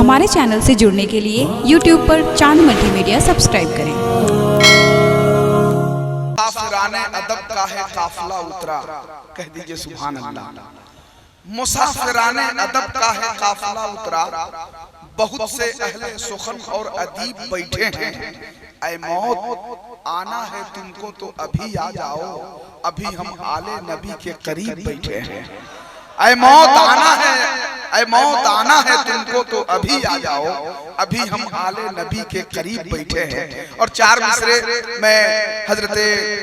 हमारे चैनल से जुड़ने के लिए YouTube पर चांद मल्टीमीडिया सब्सक्राइब करें। मुसाफिराने अदब का है काफिला उतरा, कह दीजिए सुभान अल्लाह। मुसाफिराने अदब का है काफिला उतरा, बहुत से अहले सुखन और अदीब बैठे हैं। ऐ मौत आना है तुमको तो अभी आ जाओ, अभी हम आले नबी के करीब बैठे हैं। ऐ मौत आना है, ऐ मौत आना है तुमको तो अभी आ जाओ, अभी हम आले नबी के करीब बैठे हैं। और चार मिसरे मैं हजरत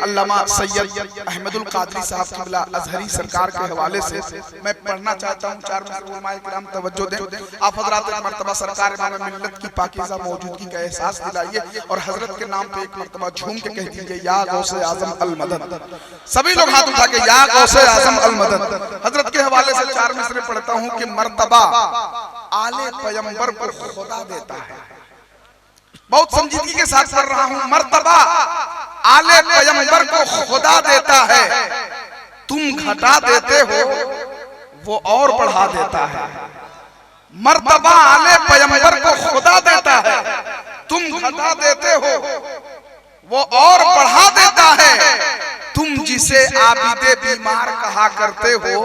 अल्लामा सैयद अहमदुल कादरी साहब क़िबला अज़हरी सरकार के हवाले से मैं पढ़ना चाहता हूँ। चार मिसरे उलमाए किराम तवज्जो दें। आप हजरात एक मर्तबा सरकार इमाम मिल्लत की पाकीज़ा मौजूदगी का एहसास दिलाइए और हजरत के नाम पे एक मर्तबा झूम के कह दीजिए या गौसे आज़म अल मदद। सभी लोग हाथ उठा के या गौसे आज़म अल मदद। हजरत के हवाले से चार मिसरे पढ़ता हूँ कि मर्तबा आले पैगंबर को खुदा देता है। बहुत संजीदगी के साथ पढ़ रहा हूँ। मर्तबा आले पैगंबर को खुदा देता है, तुम घटा देते हो वो और बढ़ा देता है। मर्तबा आले पैगंबर को खुदा देता है, तुम घटा देते हो वो और बढ़ा देता है। तुम जिसे आबिदे बीमार कहा करते हो,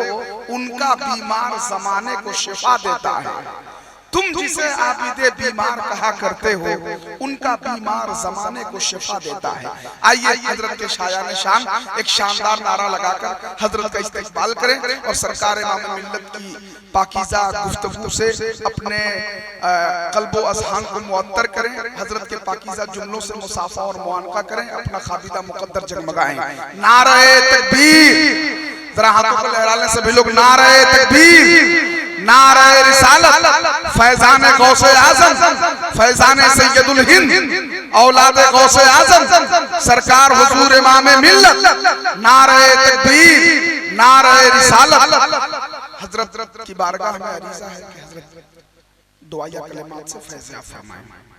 उनका बीमार जमाने को शिफा देता है। तुम जिसे आबिदे बीमार कहा करते हो, उनका बीमार जमाने को शिफा देता है। आइए हजरत के शायान शान एक शानदार नारा लगाकर हजरत का इस्तकबाल करें और सरकार इमाम मिल्लत की पाकीज़ा गुफ्तगू से अपने कल्बो अज़हान को मुअत्तर करें। हजरत के पाकीज़ा जुमलों से मुसाफा और मुआनका करें, अपना खाबिदा मुकद्दर जगमगाएं। नारे तकबीर, जरा हाथों को लहराने से भी लोग नारे तकबीर, नारे रिसालत, फैजाने गौसे आज़म, फैजाने सैयदुल हिंद, औलादे गौसे आज़म, सरकार हुजूर इमामे मिल्लत। नारे तकबीर, नारे रिसालत। हजरत की बारगाह में अरीज़ा है कि हजरत दुआ या कलिमात से फैज़ फरमाएं।